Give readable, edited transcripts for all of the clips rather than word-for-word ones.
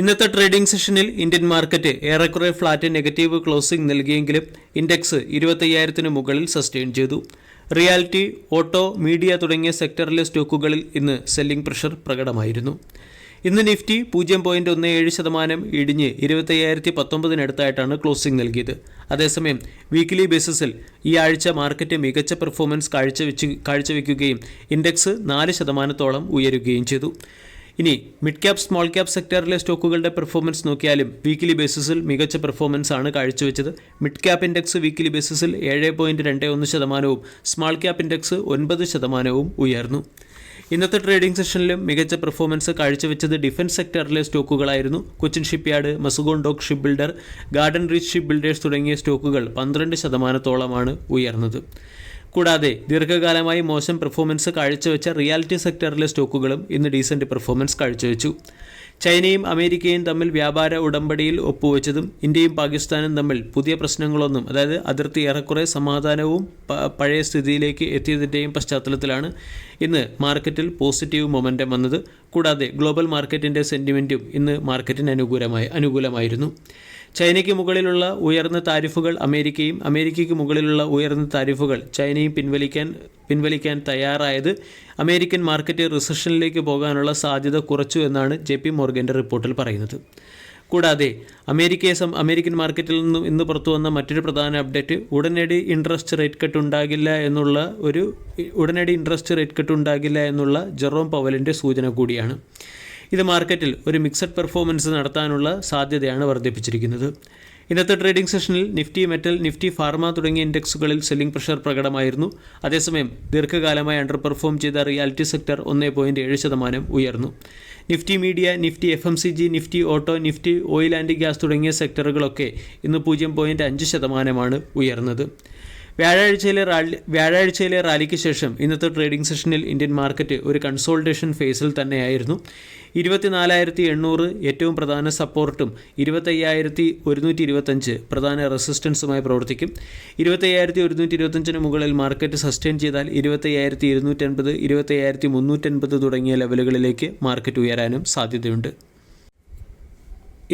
ഇന്നത്തെ ട്രേഡിംഗ് സെഷനിൽ Indian market ഏറെക്കുറെ ഫ്ലാറ്റ് നെഗറ്റീവ് ക്ലോസിംഗ് നൽകിയെങ്കിലും ഇൻഡെക്സ് 25,000-ന് മുകളിൽ സസ്റ്റെയിൻ ചെയ്തു. റിയാലിറ്റി, ഓട്ടോ, മീഡിയ തുടങ്ങിയ സെക്ടറിലെ സ്റ്റോക്കുകളിൽ ഇന്ന് സെല്ലിംഗ് പ്രഷർ പ്രകടമായിരുന്നു. ഇന്ന് നിഫ്റ്റി 0.17% ഇടിഞ്ഞ് 25,019-നടുത്തായിട്ടാണ് ക്ലോസിംഗ് നൽകിയത്. അതേസമയം വീക്കിലി ബേസിസിൽ ഈ ആഴ്ച മാർക്കറ്റ് മികച്ച പെർഫോമൻസ് കാഴ്ചവെക്കുകയും ഇൻഡെക്സ് 4%-ഓളം ഉയരുകയും ചെയ്തു. ഇനി മിഡ് ക്യാപ് സ്മോൾ ക്യാപ് സെക്ടറിലെ സ്റ്റോക്കുകളുടെ പെർഫോമൻസ് നോക്കിയാലും വീക്കിലി ബേസിസിൽ മികച്ച പെർഫോമൻസ് ആണ് കാഴ്ചവെച്ചത്. മിഡ് ക്യാപ് ഇൻഡെക്സ് വീക്കിലി ബേസിസിൽ 7.21%, സ്മോൾ ക്യാപ് ഇൻഡെക്സ് 9% ഉയർന്നു. ഇന്നത്തെ ട്രേഡിംഗ് സെഷനിലും മികച്ച പെർഫോമൻസ് കാഴ്ചവെച്ചത് ഡിഫൻസ് സെക്ടറിലെ സ്റ്റോക്കുകളായിരുന്നു. Cochin Shipyard, Mazagon Dock Ship Builder, Garden Reach Ship Builders തുടങ്ങിയ സ്റ്റോക്കുകൾ 12%-ഓളമാണ് ഉയർന്നത്. കൂടാതെ ദീർഘകാലമായി മോശം പെർഫോമൻസ് കാഴ്ചവെച്ച റിയാലിറ്റി സെക്ടറിലെ സ്റ്റോക്കുകളും ഇന്ന് ഡീസൻറ്റ് പെർഫോമൻസ് കാഴ്ചവെച്ചു. ചൈനയും അമേരിക്കയും തമ്മിൽ വ്യാപാര ഉടമ്പടിയിൽ ഒപ്പുവെച്ചതും ഇന്ത്യയും പാകിസ്ഥാനും തമ്മിൽ പുതിയ പ്രശ്നങ്ങളൊന്നും, അതായത് അതിർത്തി ഏറെക്കുറെ സമാധാനവും പഴയ സ്ഥിതിയിലേക്ക് എത്തിയതിൻ്റെയും പശ്ചാത്തലത്തിലാണ് ഇന്ന് മാർക്കറ്റിൽ പോസിറ്റീവ് മൊമെൻറ്റം വന്നത്. കൂടാതെ ഗ്ലോബൽ മാർക്കറ്റിൻ്റെ സെൻറ്റിമെൻറ്റും ഇന്ന് മാർക്കറ്റിന് അനുകൂലമായിരുന്നു. ചൈനയ്ക്ക് മുകളിലുള്ള ഉയർന്ന താരിഫുകൾ അമേരിക്കയും, അമേരിക്കയ്ക്ക് മുകളിലുള്ള ഉയർന്ന താരിഫുകൾ ചൈനയും പിൻവലിക്കാൻ തയ്യാറായത് അമേരിക്കൻ മാർക്കറ്റ് റിസഷനിലേക്ക് പോകാനുള്ള സാധ്യത കുറച്ചു എന്നാണ് JP മോർഗൻ്റെ റിപ്പോർട്ടിൽ പറയുന്നത്. കൂടാതെ അമേരിക്കൻ മാർക്കറ്റിൽ നിന്നും ഇന്ന് പുറത്തു വന്ന മറ്റൊരു പ്രധാന അപ്ഡേറ്റ് ഉടനടി ഇൻട്രസ്റ്റ് റേറ്റ് കട്ട് ഉണ്ടാകില്ല എന്നുള്ള ജെറോം പവലിൻ്റെ സൂചന കൂടിയാണ്. ഇത് മാർക്കറ്റിൽ ഒരു മിക്സഡ് പെർഫോമൻസ് നടത്താനുള്ള സാധ്യതയാണ് വർദ്ധിപ്പിച്ചിരിക്കുന്നത്. ഇന്നത്തെ ട്രേഡിംഗ് സെഷനിൽ നിഫ്റ്റി മെറ്റൽ, നിഫ്റ്റി ഫാർമ തുടങ്ങിയ ഇൻഡെക്സുകളിൽ സെല്ലിംഗ് പ്രഷർ പ്രകടമായിരുന്നു. അതേസമയം ദീർഘകാലമായി അണ്ടർ പെർഫോം ചെയ്ത റിയാലിറ്റി സെക്ടർ 1.7% ഉയർന്നു. Nifty media, Nifty FMCG, Nifty auto, Nifty oil and gas തുടങ്ങിയ സെക്ടറുകളൊക്കെ ഇന്ന് 0.5%-ആണ് ഉയർന്നത്. വ്യാഴാഴ്ചയിലെ റാലിക്ക് ശേഷം ഇന്നത്തെ ട്രേഡിംഗ് സെഷനിൽ ഇന്ത്യൻ മാർക്കറ്റ് ഒരു കൺസോൾട്ടേഷൻ ഫേസിൽ തന്നെയായിരുന്നു. 24,800 ഏറ്റവും പ്രധാന സപ്പോർട്ടും 25,125 പ്രധാന റെസിസ്റ്റൻസുമായി പ്രവർത്തിക്കും. 25,125-ന് മുകളിൽ മാർക്കറ്റ് സസ്റ്റെയിൻ ചെയ്താൽ 25,250, 25,350 തുടങ്ങിയ ലെവലുകളിലേക്ക് മാർക്കറ്റ് ഉയരാനും സാധ്യതയുണ്ട്.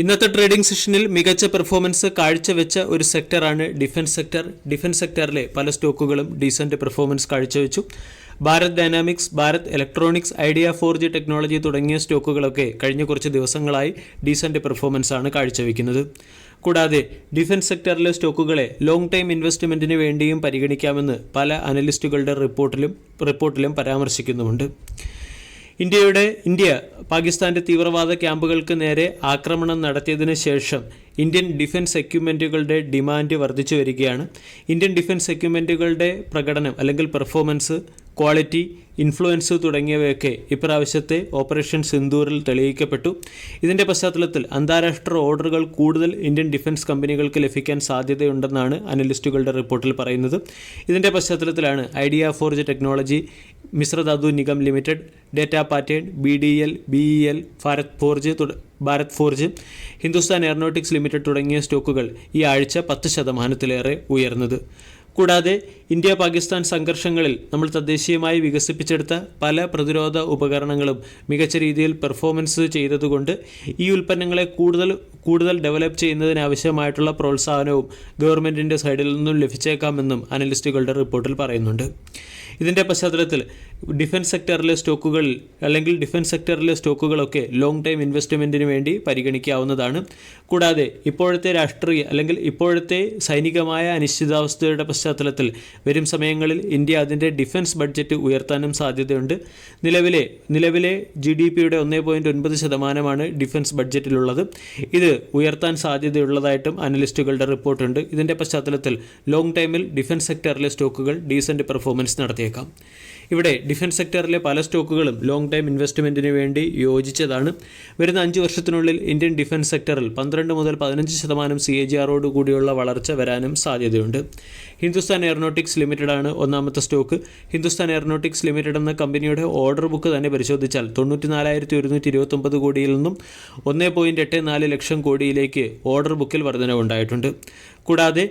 ഇന്നത്തെ ട്രേഡിംഗ് സെഷനിൽ മികച്ച പെർഫോമൻസ് കാഴ്ചവെച്ച ഒരു സെക്ടറാണ് ഡിഫൻസ് സെക്ടർ. ഡിഫൻസ് സെക്ടറിലെ പല സ്റ്റോക്കുകളും ഡീസൻറ്റ് പെർഫോമൻസ് കാഴ്ചവെച്ചു. Bharat Dynamics, Bharat Electronics, idea 4G technology തുടങ്ങിയ സ്റ്റോക്കുകളൊക്കെ കഴിഞ്ഞ കുറച്ച് ദിവസങ്ങളായി ഡീസൻറ്റ് പെർഫോമൻസ് ആണ് കാഴ്ചവെക്കുന്നത്. കൂടാതെ ഡിഫൻസ് സെക്ടറിലെ സ്റ്റോക്കുകളെ ലോങ് ടൈം ഇൻവെസ്റ്റ്മെൻറ്റിന് വേണ്ടിയും പരിഗണിക്കാമെന്ന് പല അനലിസ്റ്റുകളുടെ റിപ്പോർട്ടിലും പരാമർശിക്കുന്നുമുണ്ട്. ഇന്ത്യ പാകിസ്ഥാൻ്റെ തീവ്രവാദ ക്യാമ്പുകൾക്ക് നേരെ ആക്രമണം നടത്തിയതിനു ശേഷം ഇന്ത്യൻ ഡിഫൻസ് എക്യുപ്മെൻറ്റുകളുടെ ഡിമാൻഡ് വർദ്ധിച്ചു വരികയാണ്. ഇന്ത്യൻ ഡിഫൻസ് എക്യുപ്മെൻറ്റുകളുടെ പ്രകടനം അല്ലെങ്കിൽ പെർഫോമൻസ്, ക്വാളിറ്റി, ഇൻഫ്ലുവൻസ് തുടങ്ങിയവയൊക്കെ ഇപ്രാവശ്യത്തെ ഓപ്പറേഷൻ സിന്ദൂറിൽ തെളിയിക്കപ്പെട്ടു. ഇതിൻ്റെ പശ്ചാത്തലത്തിൽ അന്താരാഷ്ട്ര ഓർഡറുകൾ കൂടുതൽ ഇന്ത്യൻ ഡിഫൻസ് കമ്പനികൾക്ക് ലഭിക്കാൻ സാധ്യതയുണ്ടെന്നാണ് അനലിസ്റ്റുകളുടെ റിപ്പോർട്ടിൽ പറയുന്നത്. ഇതിൻ്റെ പശ്ചാത്തലത്തിലാണ് idea 4G technology, മിശ്രധാതു Nigam limited, data pattern, BDL, BEL, Bharat forge, Hindustan aeronautics limited തുടങ്ങിയ സ്റ്റോക്കുകൾ ഈ ആഴ്ച 10%-ലേറെ ഉയർന്നത്. കൂടാതെ ഇന്ത്യ പാകിസ്ഥാൻ സംഘർഷങ്ങളിൽ നമ്മൾ തദ്ദേശീയമായി വികസിപ്പിച്ചെടുത്ത പല പ്രതിരോധ ഉപകരണങ്ങളും മികച്ച രീതിയിൽ പെർഫോമൻസ് ചെയ്തതുകൊണ്ട് ഈ ഉൽപ്പന്നങ്ങളെ കൂടുതൽ ഡെവലപ്പ് ചെയ്യുന്നതിനാവശ്യമായിട്ടുള്ള പ്രോത്സാഹനവും ഗവൺമെൻറ്റിൻ്റെ സൈഡിൽ നിന്നും ലഭിച്ചേക്കാമെന്നും അനലിസ്റ്റുകളുടെ റിപ്പോർട്ടിൽ പറയുന്നുണ്ട്. ഇതിൻ്റെ പശ്ചാത്തലത്തിൽ ഡിഫൻസ് സെക്ടറിലെ സ്റ്റോക്കുകളൊക്കെ ലോങ് ടൈം ഇൻവെസ്റ്റ്മെൻറ്റിന് വേണ്ടി പരിഗണിക്കാവുന്നതാണ്. കൂടാതെ ഇപ്പോഴത്തെ സൈനികമായ അനിശ്ചിതാവസ്ഥയുടെ പശ്ചാത്തലത്തിൽ വരും സമയങ്ങളിൽ ഇന്ത്യ അതിൻ്റെ ഡിഫൻസ് ബഡ്ജറ്റ് ഉയർത്താനും സാധ്യതയുണ്ട്. നിലവിലെ GDPയുടെ 1.9%-ആണ് ഡിഫൻസ് ബഡ്ജറ്റിലുള്ളത്. ഇത് ഉയർത്താൻ സാധ്യതയുള്ളതായിട്ടും അനലിസ്റ്റുകളുടെ റിപ്പോർട്ടുണ്ട്. ഇതിൻ്റെ പശ്ചാത്തലത്തിൽ ലോങ് ടൈമിൽ ഡിഫൻസ് സെക്ടറിലെ സ്റ്റോക്കുകൾ ഡീസൻറ്റ് പെർഫോമൻസ് നടത്തിയേക്കാം. ഇവിടെ ഡിഫൻസ് സെക്ടറിലെ പല സ്റ്റോക്കുകളും ലോങ് ടൈം ഇൻവെസ്റ്റ്മെൻറ്റിന് വേണ്ടി യോജിച്ചതാണ്. വരുന്ന 5 വർഷത്തിനുള്ളിൽ ഇന്ത്യൻ ഡിഫൻസ് സെക്ടറിൽ 12-15% CAGR കൂടിയുള്ള വളർച്ച വരാനും സാധ്യതയുണ്ട്. ഹിന്ദുസ്ഥാൻ എയറോനോട്ടിക്സ് ലിമിറ്റഡാണ് ഒന്നാമത്തെ സ്റ്റോക്ക്. ഹിന്ദുസ്ഥാൻ എയറോനോട്ടിക്സ് ലിമിറ്റഡ് എന്ന കമ്പനിയുടെ ഓർഡർ ബുക്ക് തന്നെ പരിശോധിച്ചാൽ 94,129 കോടിയിൽ നിന്നും 1.84 ലക്ഷം കോടിയിലേക്ക് ഓർഡർ ബുക്കിൽ വർധനവുണ്ടായിട്ടുണ്ട്. കൂടാതെ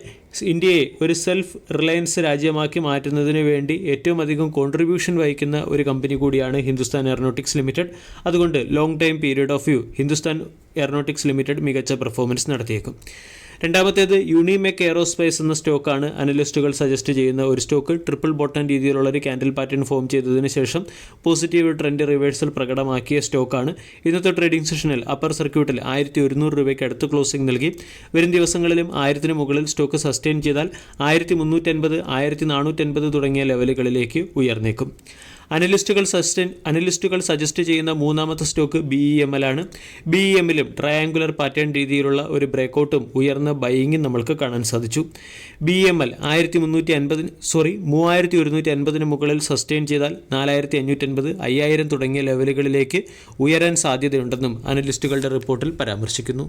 ഇന്ത്യയെ ഒരു സെൽഫ് റിലയൻസ് രാജ്യമാക്കി മാറ്റുന്നതിന് വേണ്ടി ഏറ്റവും അധികം കോൺട്രിബ്യൂഷൻ വഹിക്കുന്ന ഒരു കമ്പനി കൂടിയാണ് ഹിന്ദുസ്ഥാൻ എയറോനോട്ടിക്സ് ലിമിറ്റഡ്. അതുകൊണ്ട് long time period of view Hindustan aeronautics limited മികച്ച പെർഫോമൻസ് നടത്തിയേക്കും. രണ്ടാമത്തേത് യൂണിമെക് എയറോസ്പേസ് എന്ന സ്റ്റോക്കാണ് അനലിസ്റ്റുകൾ സജസ്റ്റ് ചെയ്യുന്ന ഒരു സ്റ്റോക്ക്. ട്രിപ്പിൾ ബോട്ടം രീതിയിലുള്ള ഒരു ക്യാൻഡിൽ പാറ്റേൺ ഫോം ചെയ്തതിന് ശേഷം പോസിറ്റീവ് ട്രെൻഡ് റിവേഴ്സൽ പ്രകടമാക്കിയ സ്റ്റോക്കാണ്. ഇന്നത്തെ ട്രേഡിംഗ് സെഷനിൽ അപ്പർ സർക്യൂട്ടിൽ 1100 രൂപയ്ക്ക് അടുത്ത് ക്ലോസിംഗ് നൽകി. വരും ദിവസങ്ങളിലും 1000 മുകളിൽ സ്റ്റോക്ക് സസ്റ്റെയിൻ ചെയ്താൽ 1350, 1450 തുടങ്ങിയ ലെവലുകളിലേക്ക് ഉയർന്നേക്കും. അനലിസ്റ്റുകൾ സജസ്റ്റ് ചെയ്യുന്ന മൂന്നാമത്തെ സ്റ്റോക്ക് BEML ആണ്. BEMലും ട്രയാങ്കുലർ പാറ്റേൺ രീതിയിലുള്ള ഒരു ബ്രേക്കൗട്ടും ഉയർന്ന ബൈയിങ്ങും നമ്മൾക്ക് കാണാൻ സാധിച്ചു. BEML 3150 മുകളിൽ സസ്റ്റെയിൻ ചെയ്താൽ 4550, 5000 തുടങ്ങിയ ലെവലുകളിലേക്ക് ഉയരാൻ സാധ്യതയുണ്ടെന്നും അനലിസ്റ്റുകളുടെ റിപ്പോർട്ടിൽ പരാമർശിക്കുന്നു.